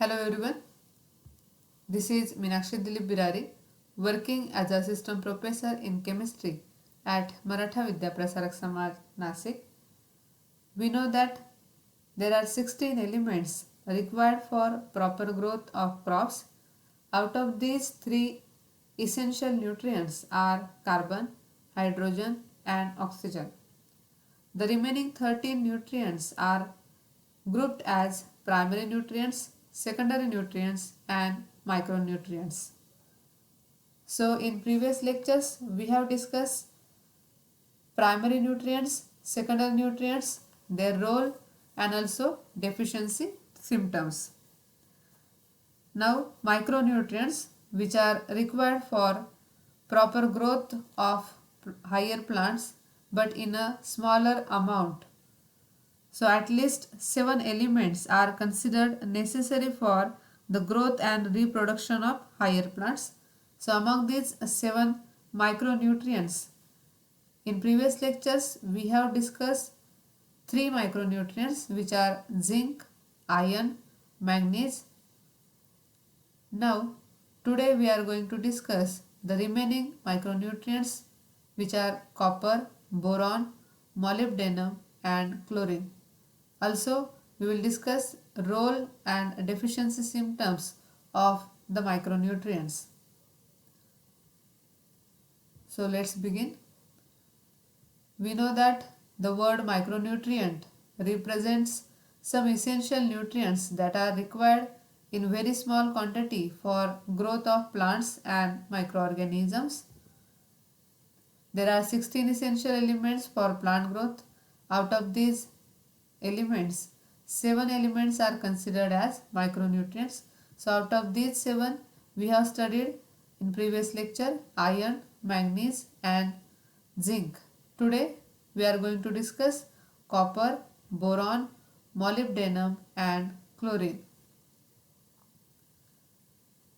Hello everyone, this is Meenakshi Dilip Birari, working as assistant professor in chemistry at Maratha Vidya Prasarak Samaj, Nasik. We know that there are 16 elements required for proper growth of crops. Out of these, 3 essential nutrients are carbon, hydrogen, and oxygen. The remaining 13 nutrients are grouped as primary nutrients, secondary nutrients, and micronutrients. So, in previous lectures, we have discussed primary nutrients, secondary nutrients, their role, and also deficiency symptoms. Now, micronutrients, which are required for proper growth of higher plants but in a smaller amount. So, at least 7 elements are considered necessary for the growth and reproduction of higher plants. So, among these 7 micronutrients, in previous lectures we have discussed 3 micronutrients which are zinc, iron, manganese. Now, today we are going to discuss the remaining micronutrients which are copper, boron, molybdenum, and chlorine. Also, we will discuss role and deficiency symptoms of the micronutrients. So, let's begin. We know that the word micronutrient represents some essential nutrients that are required in very small quantity for growth of plants and microorganisms. There are 16 essential elements for plant growth. Out of these elements, 7 elements are considered as micronutrients. So out of these 7, we have studied in previous lecture iron, manganese, and zinc. Today we are going to discuss copper, boron, molybdenum, and chlorine.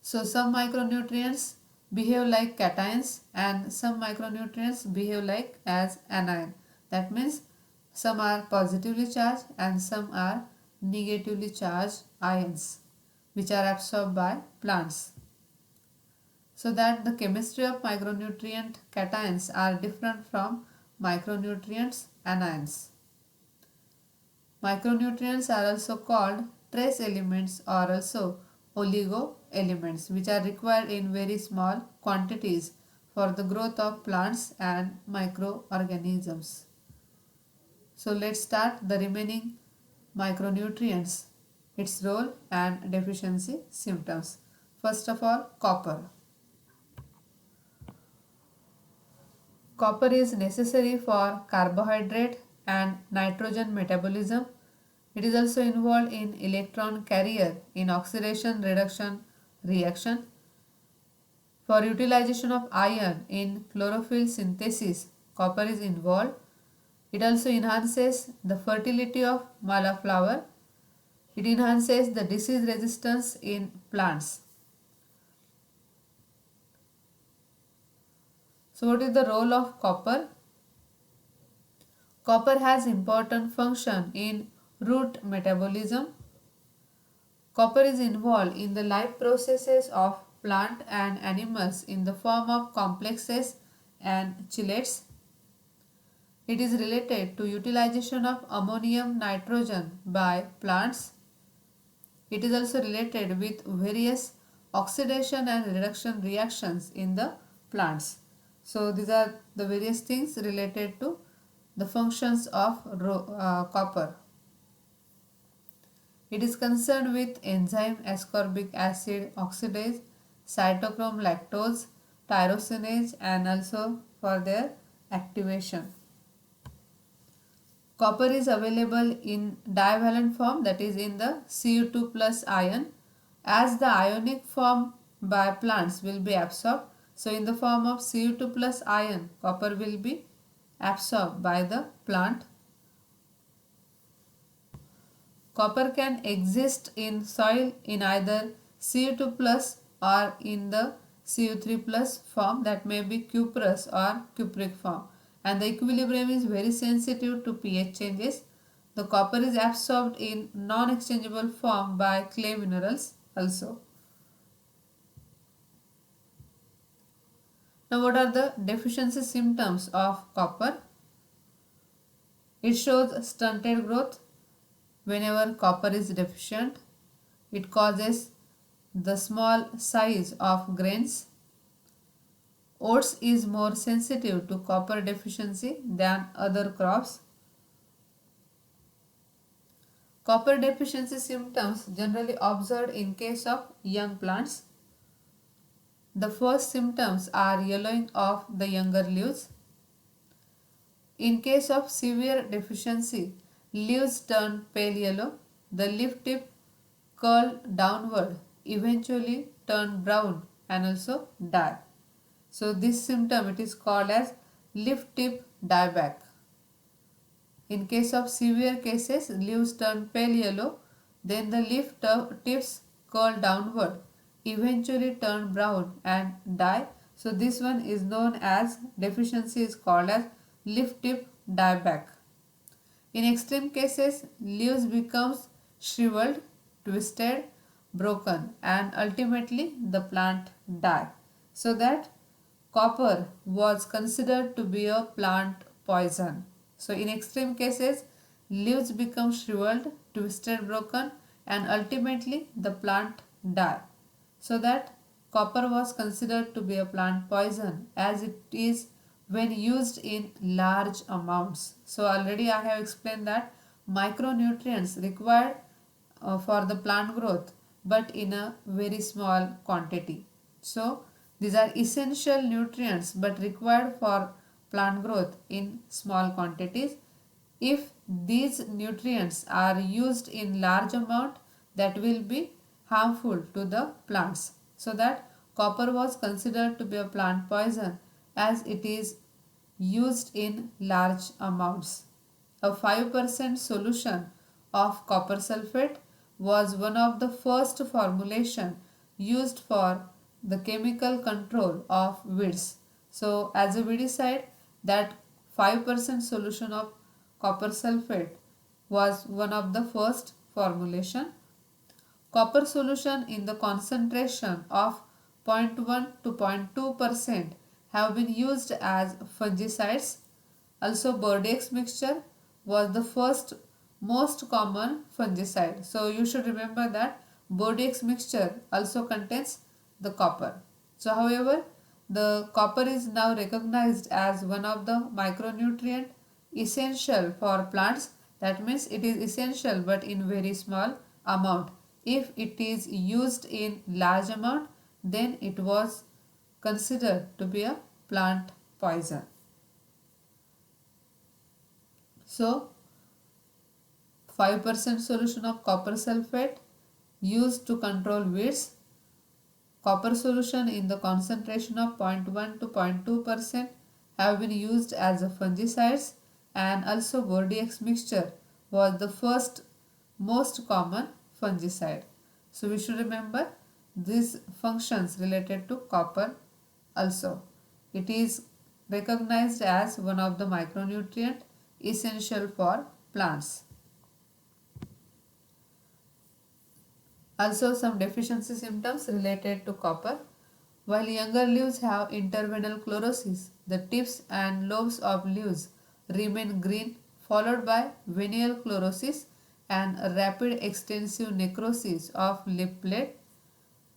So some micronutrients behave like cations and some micronutrients behave like as anion. That means some are positively charged and some are negatively charged ions which are absorbed by plants. So that the chemistry of micronutrient cations are different from micronutrients anions. Micronutrients are also called trace elements or also oligo elements which are required in very small quantities for the growth of plants and microorganisms. So let's start the remaining micronutrients, its role and deficiency symptoms. First of all, copper. Copper is necessary for carbohydrate and nitrogen metabolism. It is also involved in electron carrier in oxidation reduction reaction. For utilization of iron in chlorophyll synthesis, copper is involved. It also enhances the fertility of mala flower. It enhances the disease resistance in plants. So what is the role of copper? Copper has important function in root metabolism. Copper is involved in the life processes of plant and animals in the form of complexes and chelates. It is related to utilization of ammonium nitrogen by plants. It is also related with various oxidation and reduction reactions in the plants. So these are the various things related to the functions of copper. It is concerned with enzyme ascorbic acid oxidase, cytochrome lactose, tyrosinase, and also for their activation. Copper is available in divalent form, that is in the Cu2 plus ion, as the ionic form by plants will be absorbed. So in the form of Cu2 plus ion, copper will be absorbed by the plant. Copper can exist in soil in either Cu2 plus or in the Cu3 plus form, that may be cuprous or cupric form, and the equilibrium is very sensitive to pH changes. The copper is absorbed in non-exchangeable form by clay minerals. also. Now, what are the deficiency symptoms of copper? It shows stunted growth whenever copper is deficient. It causes the small size of grains. Oats is more sensitive to copper deficiency than other crops. Copper deficiency symptoms generally observed in case of young plants. The first symptoms are yellowing of the younger leaves. In case of severe deficiency, leaves turn pale yellow, the leaf tip curl downward, eventually turn brown and also die. So this symptom it is called as leaf tip dieback. In case of severe cases, leaves turn pale yellow, then the leaf tips curl downward, eventually turn brown and die. So this one is known as deficiency is called as leaf tip dieback. In extreme cases, leaves becomes shriveled, twisted, broken and ultimately the plant die. So that copper was considered to be a plant poison. So in extreme cases, leaves become shriveled, twisted, broken and ultimately the plant die. So that copper was considered to be a plant poison as it is when used in large amounts. So already I have explained that micronutrients required for the plant growth but in a very small quantity. So these are essential nutrients but required for plant growth in small quantities. If these nutrients are used in large amount, that will be harmful to the plants. So that copper was considered to be a plant poison as it is used in large amounts. A 5% solution of copper sulfate was one of the first formulation used for the chemical control of weeds. So as a weedicide, that 5% solution of copper sulfate was one of the first formulation. Copper solution in the concentration of 0.1 to 0.2% have been used as fungicides. Also, Bordeaux mixture was the first most common fungicide. So, you should remember that Bordeaux mixture also contains the copper. So, however, the copper is now recognized as one of the micronutrient essential for plants. That means it is essential but in very small amount. If it is used in large amount, then it was considered to be a plant poison. So 5% solution of copper sulfate used to control weeds. Copper solution in the concentration of 0.1 to 0.2% have been used as a fungicides, and also Bordeaux mixture was the first most common fungicide. So we should remember these functions related to copper also. It is recognized as one of the micronutrient essential for plants. Also some deficiency symptoms related to copper. While younger leaves have interveinal chlorosis, the tips and lobes of leaves remain green, followed by venial chlorosis and rapid extensive necrosis of leaf plate.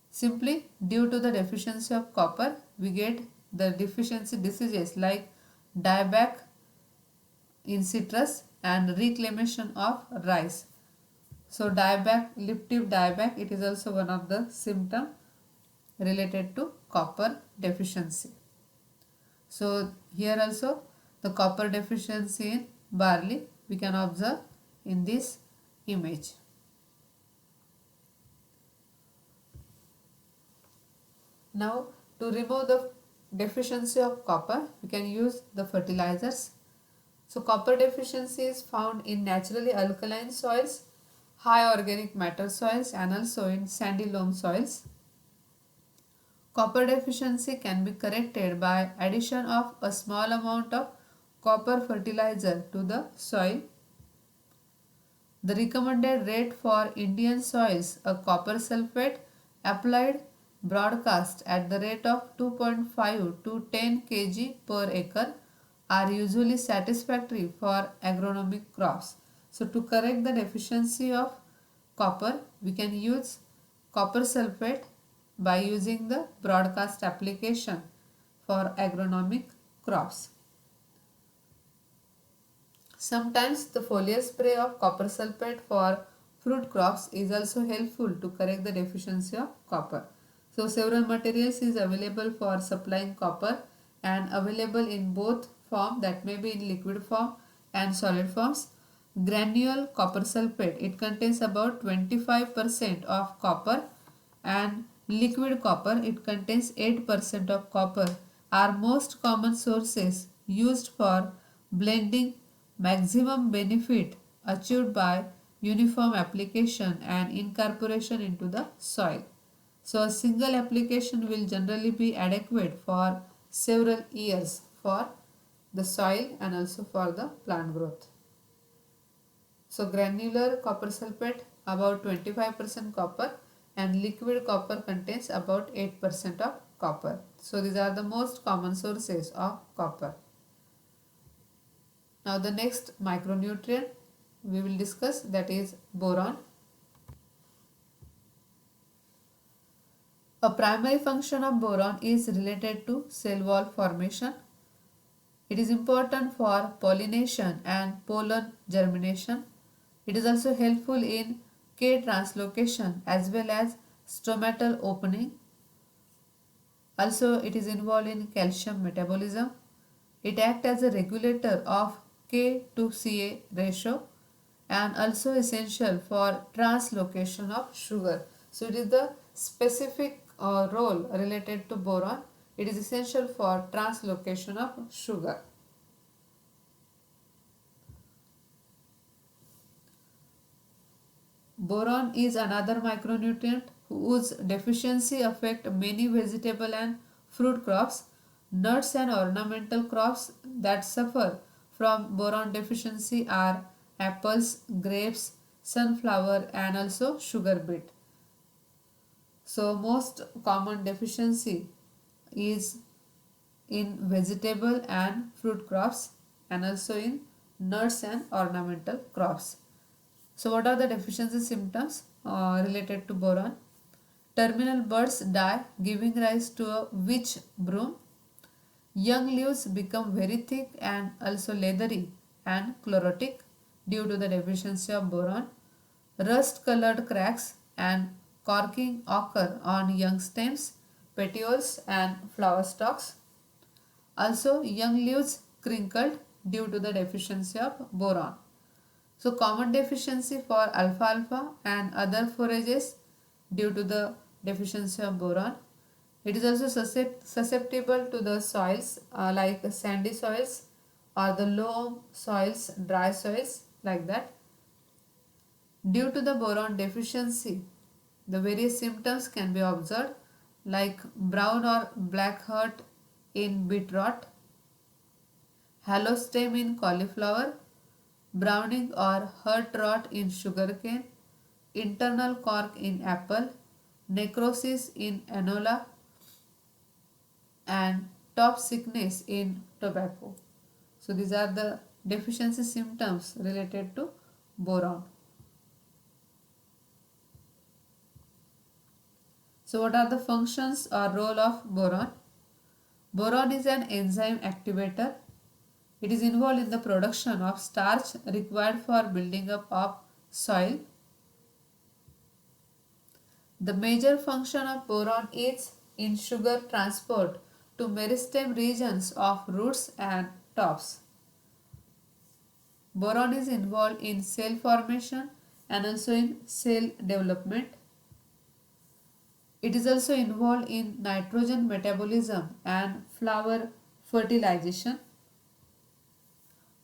Simply due to the deficiency of copper, we get the deficiency diseases like dieback in citrus and reclamation of rice. So dieback, leaf tip dieback, it is also one of the symptom related to copper deficiency. So here also the copper deficiency in barley we can observe in this image. Now to remove the deficiency of copper, we can use the fertilizers. So copper deficiency is found in naturally alkaline soils, high organic matter soils and also in sandy loam soils. Copper deficiency can be corrected by addition of a small amount of copper fertilizer to the soil. The recommended rate for Indian soils, a copper sulfate applied broadcast at the rate of 2.5 to 10 kg per acre are usually satisfactory for agronomic crops. So to correct the deficiency of copper, we can use copper sulfate by using the broadcast application for agronomic crops. Sometimes the foliar spray of copper sulfate for fruit crops is also helpful to correct the deficiency of copper. So several materials is available for supplying copper and available in both form, that may be in liquid form and solid forms. Granule copper sulfate, it contains about 25% of copper, and liquid copper, it contains 8% of copper, are most common sources used for blending maximum benefit achieved by uniform application and incorporation into the soil. So a single application will generally be adequate for several years for the soil and also for the plant growth. So granular copper sulfate about 25% copper, and liquid copper contains about 8% of copper. So these are the most common sources of copper. Now the next micronutrient we will discuss, that is boron. A primary function of boron is related to cell wall formation. It is important for pollination and pollen germination. It is also helpful in K translocation as well as stomatal opening. Also, it is involved in calcium metabolism. It acts as a regulator of K to Ca ratio and also essential for translocation of sugar. So, it is the specific role related to boron. It is essential for translocation of sugar. Boron is another micronutrient whose deficiency affects many vegetable and fruit crops. Nuts and ornamental crops that suffer from boron deficiency are apples, grapes, sunflower and also sugar beet. So most common deficiency is in vegetable and fruit crops and also in nuts and ornamental crops. So what are the deficiency symptoms related to boron? Terminal buds die, giving rise to a witch broom. Young leaves become very thick and also leathery and chlorotic due to the deficiency of boron. Rust colored cracks and corking occur on young stems, petioles and flower stalks. Also, young leaves crinkled due to the deficiency of boron. So, common deficiency for alfalfa and other forages due to the deficiency of boron. It is also susceptible to the soils like sandy soils or the loam soils, dry soils like that. Due to the boron deficiency, the various symptoms can be observed like brown or black heart in beet rot, hollow stem in cauliflower, browning or heart rot in sugarcane, internal cork in apple, necrosis in anola, and top sickness in tobacco. So these are the deficiency symptoms related to boron. So what are the functions or role of boron? Boron is an enzyme activator. It is involved in the production of starch required for building up of soil. The major function of boron is in sugar transport to meristem regions of roots and tops. Boron is involved in cell formation and also in cell development. It is also involved in nitrogen metabolism and flower fertilization.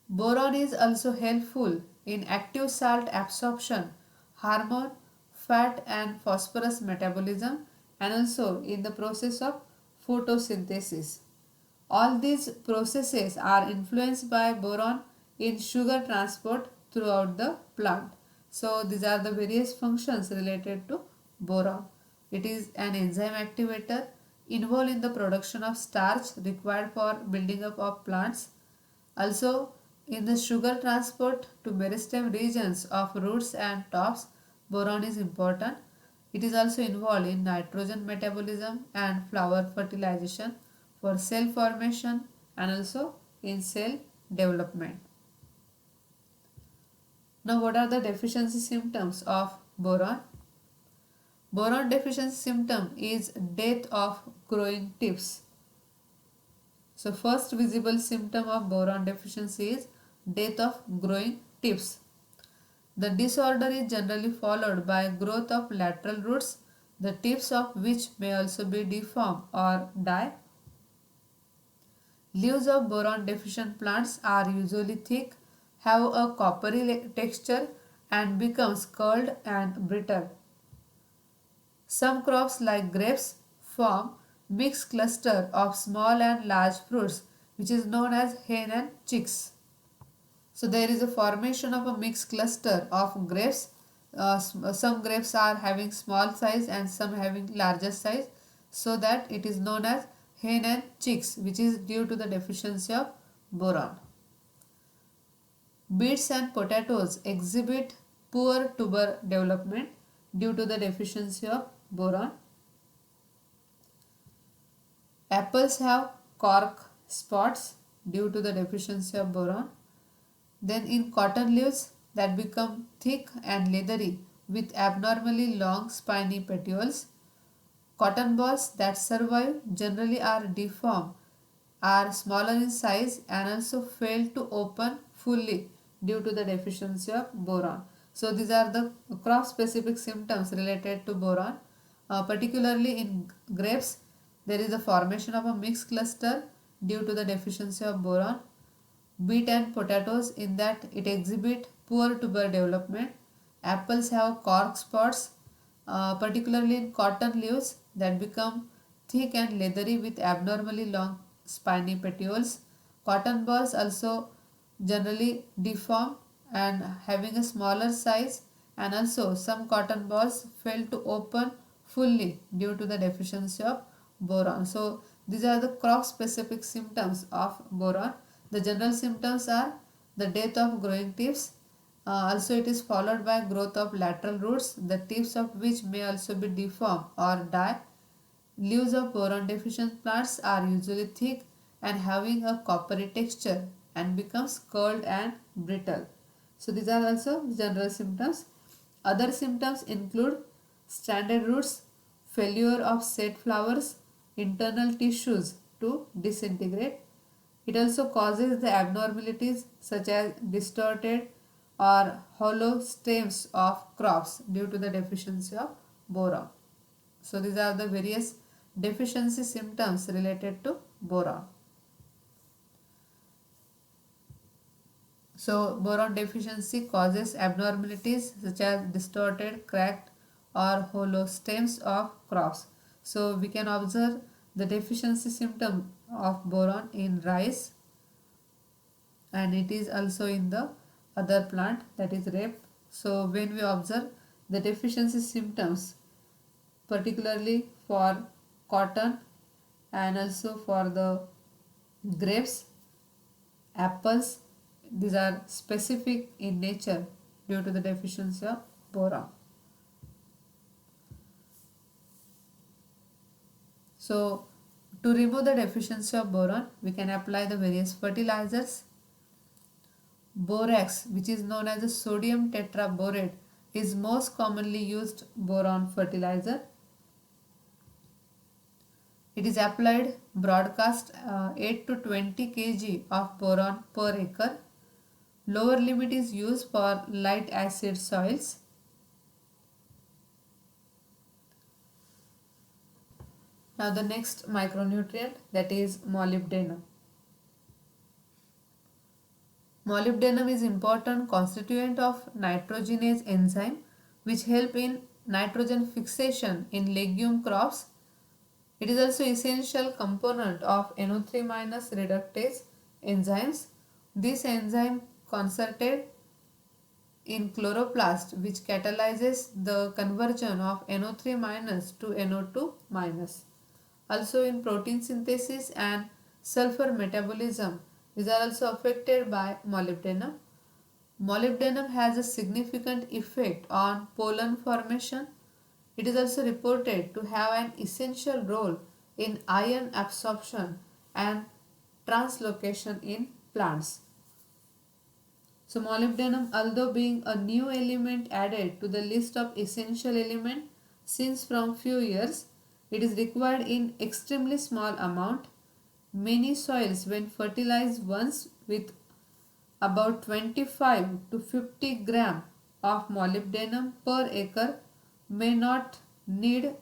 Boron is also helpful in active salt absorption, hormone, fat and phosphorus metabolism and also in the process of photosynthesis. All these processes are influenced by boron in sugar transport throughout the plant. So these are the various functions related to boron. It is an enzyme activator involved in the production of starch required for building up of plants. Also, in the sugar transport to meristem regions of roots and tops, boron is important. It is also involved in nitrogen metabolism and flower fertilization for cell formation and also in cell development. Now, what are the deficiency symptoms of boron? Boron deficiency symptom is death of growing tips. So, first visible symptom of boron deficiency is death of growing tips. The disorder is generally followed by growth of lateral roots, the tips of which may also be deformed or die. Leaves of boron deficient plants are usually thick, have a coppery texture and becomes curled and brittle. Some crops like grapes form mixed cluster of small and large fruits which is known as hen and chicks. So there is a formation of a mixed cluster of grapes. Some grapes are having small size and some having larger size, so that it is known as hen and chicks, which is due to the deficiency of boron. Beets and potatoes exhibit poor tuber development due to the deficiency of boron. Apples have cork spots due to the deficiency of boron. Then in cotton leaves that become thick and leathery with abnormally long spiny petioles. Cotton balls that survive generally are deformed, are smaller in size and also fail to open fully due to the deficiency of boron. So these are the crop specific symptoms related to boron. Particularly in grapes, there is the formation of a mixed cluster due to the deficiency of boron. Beet and potatoes, in that it exhibit poor tuber development. Apples have cork spots, particularly in cotton leaves that become thick and leathery with abnormally long spiny petioles. Cotton balls also generally deform and having a smaller size, and also some cotton balls fail to open fully due to the deficiency of boron. So these are the crop specific symptoms of boron. The general symptoms are the death of growing tips. Also it is followed by growth of lateral roots, the tips of which may also be deformed or die. Leaves of boron deficient plants are usually thick and having a coppery texture and becomes curled and brittle. So these are also general symptoms. Other symptoms include stranded roots, failure of set flowers, internal tissues to disintegrate. It also causes the abnormalities such as distorted or hollow stems of crops due to the deficiency of boron. So these are the various deficiency symptoms related to boron. So boron deficiency causes abnormalities such as distorted, cracked or hollow stems of crops. So we can observe the deficiency symptom of boron in rice, and it is also in the other plant, that is rape. So when we observe the deficiency symptoms particularly for cotton and also for the grapes, apples, these are specific in nature due to the deficiency of boron. So to remove the deficiency of boron, we can apply the various fertilizers. Borax, which is known as the sodium tetraborate, is most commonly used boron fertilizer. It is applied broadcast 8 to 20 kg of boron per acre. Lower limit is used for light acid soils. Now the next micronutrient, that is molybdenum. Molybdenum is important constituent of nitrogenase enzyme which help in nitrogen fixation in legume crops. It is also essential component of NO3- reductase enzymes. This enzyme concerted in chloroplast which catalyzes the conversion of NO3 minus to NO2 minus. Also in protein synthesis and sulfur metabolism, these are also affected by molybdenum. Molybdenum has a significant effect on pollen formation. It is also reported to have an essential role in iron absorption and translocation in plants. So molybdenum, although being a new element added to the list of essential elements since from few years, it is required in extremely small amount. Many soils when fertilized once with about 25 to 50 gram of molybdenum per acre may not need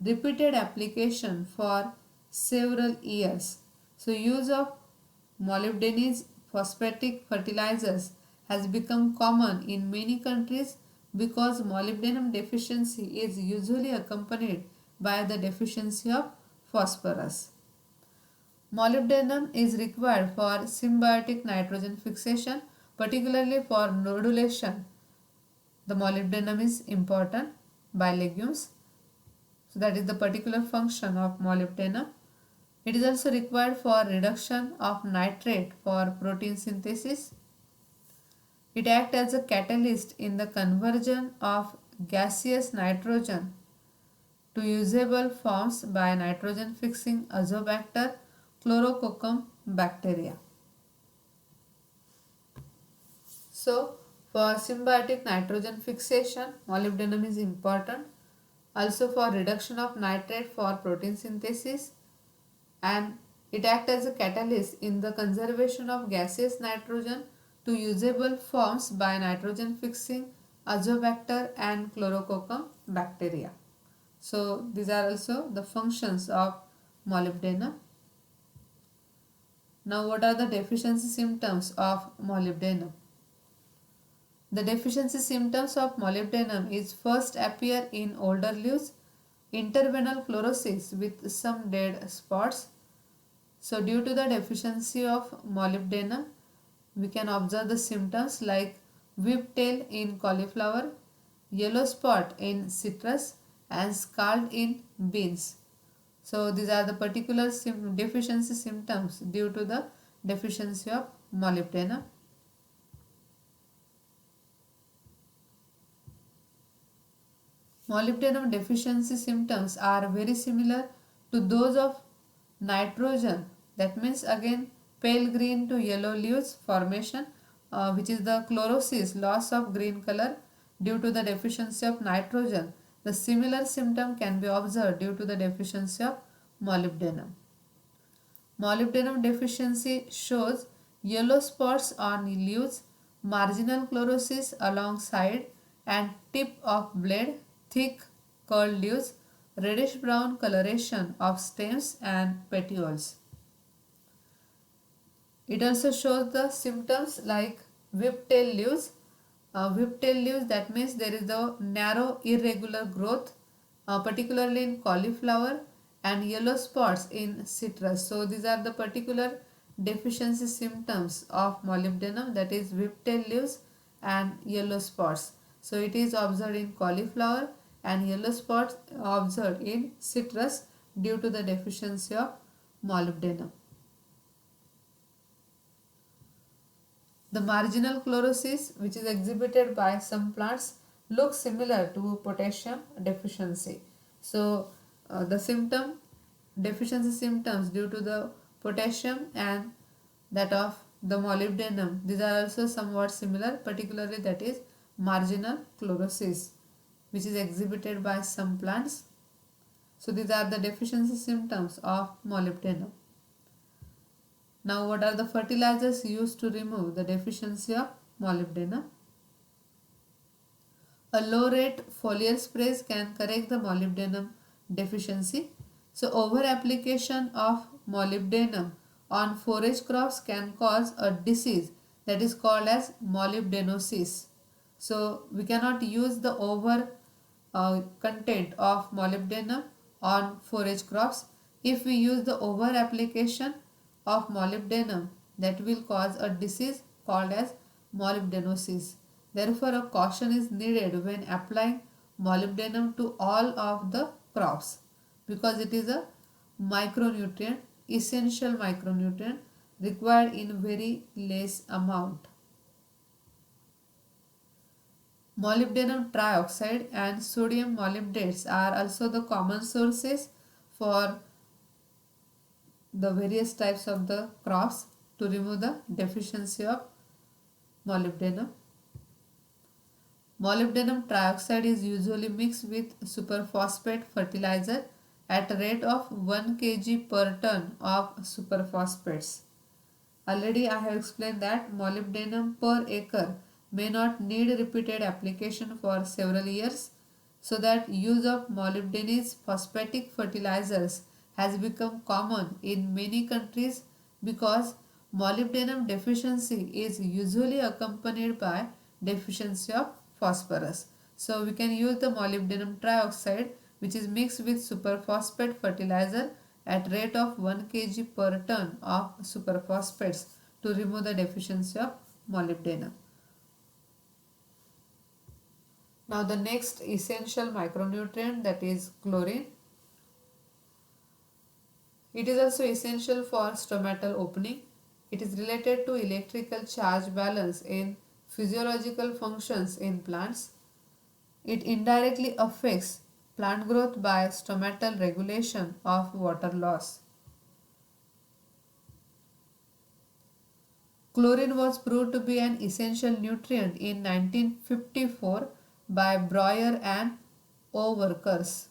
repeated application for several years. So use of molybdenous phosphatic fertilizers has become common in many countries because molybdenum deficiency is usually accompanied by the deficiency of phosphorus. Molybdenum is required for symbiotic nitrogen fixation, particularly for nodulation. The molybdenum is important by legumes. So that is the particular function of molybdenum. It is also required for reduction of nitrate for protein synthesis. It acts as a catalyst in the conversion of gaseous nitrogen to usable forms by nitrogen fixing Azobacter chlorococcum bacteria. So, for symbiotic nitrogen fixation, molybdenum is important. Also for reduction of nitrate for protein synthesis, and it acts as a catalyst in the conservation of gaseous nitrogen to usable forms by nitrogen fixing Azobacter and chlorococcum bacteria. So these are also the functions of molybdenum. Now what are the deficiency symptoms of molybdenum? The deficiency symptoms of molybdenum is first appear in older leaves, interveinal chlorosis with some dead spots. So due to the deficiency of molybdenum, we can observe the symptoms like whiptail in cauliflower, yellow spot in citrus and scald in beans. So these are the particular deficiency symptoms due to the deficiency of molybdenum. Molybdenum deficiency symptoms are very similar to those of nitrogen. That means again pale green to yellow leaves formation, which is the chlorosis, loss of green color due to the deficiency of nitrogen. The similar symptom can be observed due to the deficiency of molybdenum. Molybdenum deficiency shows yellow spots on leaves, marginal chlorosis alongside and tip of blade, thick curled leaves, reddish brown coloration of stems and petioles. It also shows the symptoms like whiptail leaves. Whiptail leaves, that means there is the narrow irregular growth, particularly in cauliflower, and yellow spots in citrus. So these are the particular deficiency symptoms of molybdenum, that is whiptail leaves and yellow spots. So it is observed in cauliflower and yellow spots observed in citrus due to the deficiency of molybdenum. The marginal chlorosis, which is exhibited by some plants, looks similar to potassium deficiency. So the deficiency symptoms due to the potassium and that of the molybdenum, these are also somewhat similar, particularly that is marginal chlorosis, which is exhibited by some plants. So these are the deficiency symptoms of molybdenum. Now what are the fertilizers used to remove the deficiency of molybdenum? A low rate foliar sprays can correct the molybdenum deficiency. So over application of molybdenum on forage crops can cause a disease that is called as molybdenosis. So we cannot use the over content of molybdenum on forage crops. If we use the over application of molybdenum, that will cause a disease called as molybdenosis. Therefore, a caution is needed when applying molybdenum to all of the crops because it is a micronutrient, essential micronutrient required in very less amount. Molybdenum trioxide and sodium molybdates are also the common sources for the various types of the crops to remove the deficiency of molybdenum. Molybdenum trioxide is usually mixed with superphosphate fertilizer at a rate of 1 kg per ton of superphosphates. Already I have explained that molybdenum per acre may not need repeated application for several years, so that use of molybdenous phosphatic fertilizers has become common in many countries because molybdenum deficiency is usually accompanied by deficiency of phosphorus. So we can use the molybdenum trioxide which is mixed with superphosphate fertilizer at rate of 1 kg per ton of superphosphates to remove the deficiency of molybdenum. Now the next essential micronutrient, that is chlorine. It is also essential for stomatal opening. It is related to electrical charge balance in physiological functions in plants. It indirectly affects plant growth by stomatal regulation of water loss. Chlorine was proved to be an essential nutrient in 1954 by Breuer and O. workers.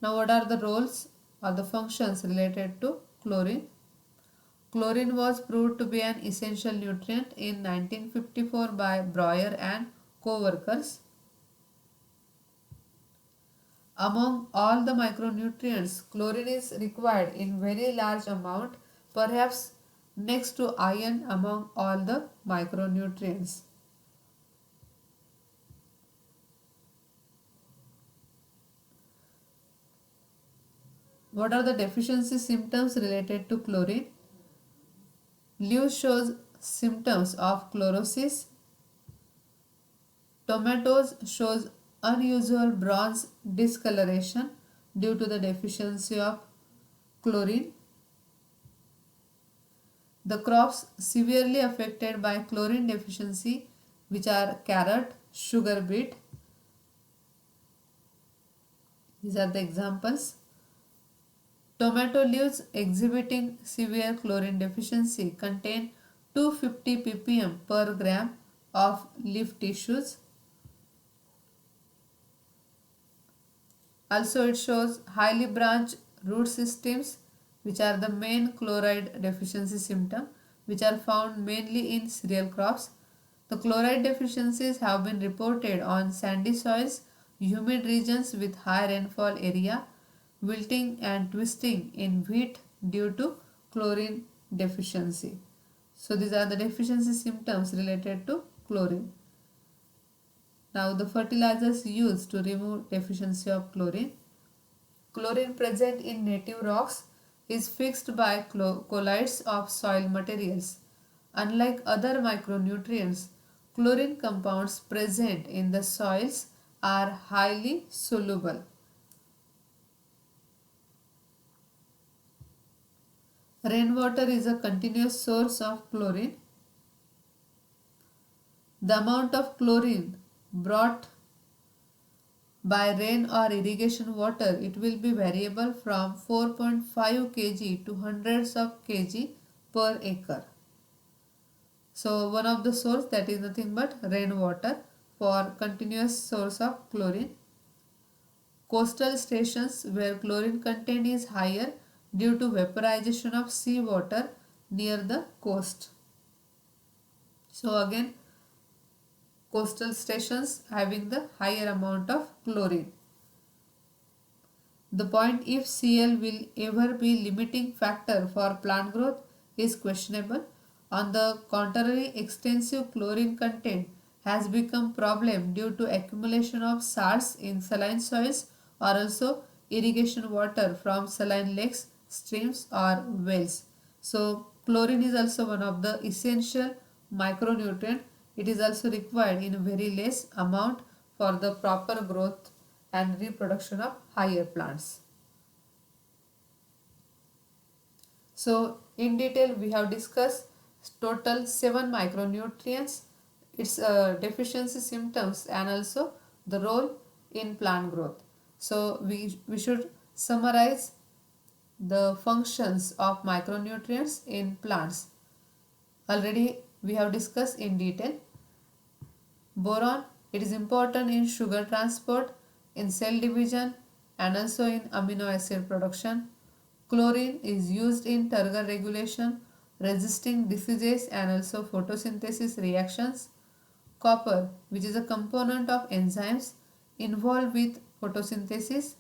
Now, what are the roles or the functions related to chlorine? Chlorine was proved to be an essential nutrient in 1954 by Breuer and co-workers. Among all the micronutrients, chlorine is required in very large amount, perhaps next to iron among all the micronutrients. What are the deficiency symptoms related to chlorine? Leaves shows symptoms of chlorosis. Tomatoes shows unusual bronze discoloration due to the deficiency of chlorine. The crops severely affected by chlorine deficiency, which are carrot, sugar beet. These are the examples. Tomato leaves exhibiting severe chlorine deficiency contain 250 ppm per gram of leaf tissues. Also, it shows highly branched root systems, which are the main chloride deficiency symptom, which are found mainly in cereal crops. The chloride deficiencies have been reported on sandy soils, humid regions with high rainfall area, wilting and twisting in wheat due to chlorine deficiency. So these are the deficiency symptoms related to chlorine. Now the fertilizers used to remove deficiency of chlorine. Chlorine present in native rocks is fixed by colloids of soil materials. Unlike other micronutrients, chlorine compounds present in the soils are highly soluble. Rainwater is a continuous source of chlorine. The amount of chlorine brought by rain or irrigation water, it will be variable from 4.5 kg to hundreds of kg per acre. So one of the source, that is nothing but rainwater for continuous source of chlorine. Coastal stations where chlorine content is higher due to vaporization of seawater near the coast. So again, coastal stations having the higher amount of chlorine. The point if Cl will ever be limiting factor for plant growth is questionable. On the contrary, extensive chlorine content has become problem due to accumulation of salts in saline soils or also irrigation water from saline lakes, streams or wells. So chlorine is also one of the essential micronutrient it is also required in very less amount for the proper growth and reproduction of higher plants. So in detail we have discussed total 7 micronutrients, its deficiency symptoms and also the role in plant growth. So we should summarize the functions of micronutrients in plants. Already we have discussed in detail. Boron, it is important in sugar transport, in cell division and also in amino acid production. Chlorine is used in turgor regulation, resisting diseases and also photosynthesis reactions. Copper, which is a component of enzymes involved with photosynthesis.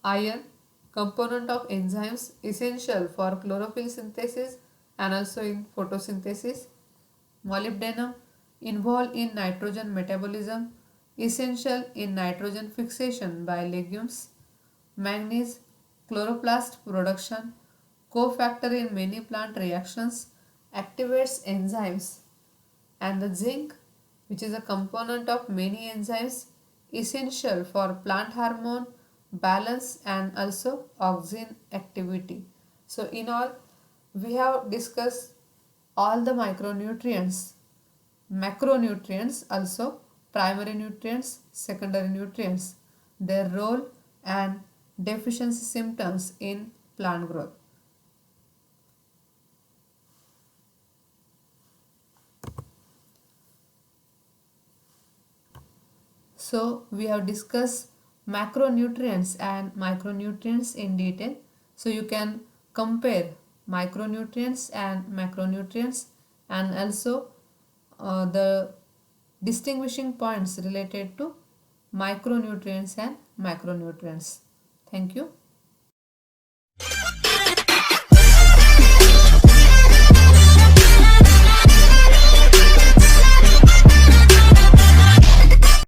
Iron, component of enzymes essential for chlorophyll synthesis and also in photosynthesis. Molybdenum, involved in nitrogen metabolism, essential in nitrogen fixation by legumes. Manganese, chloroplast production, cofactor in many plant reactions, activates enzymes. And the zinc, which is a component of many enzymes, essential for plant hormone balance and also auxin activity. So in all, we have discussed all the micronutrients, macronutrients also, primary nutrients, secondary nutrients, their role and deficiency symptoms in plant growth. So we have discussed macronutrients and micronutrients in detail. So you can compare micronutrients and macronutrients and also the distinguishing points related to micronutrients and macronutrients. Thank you.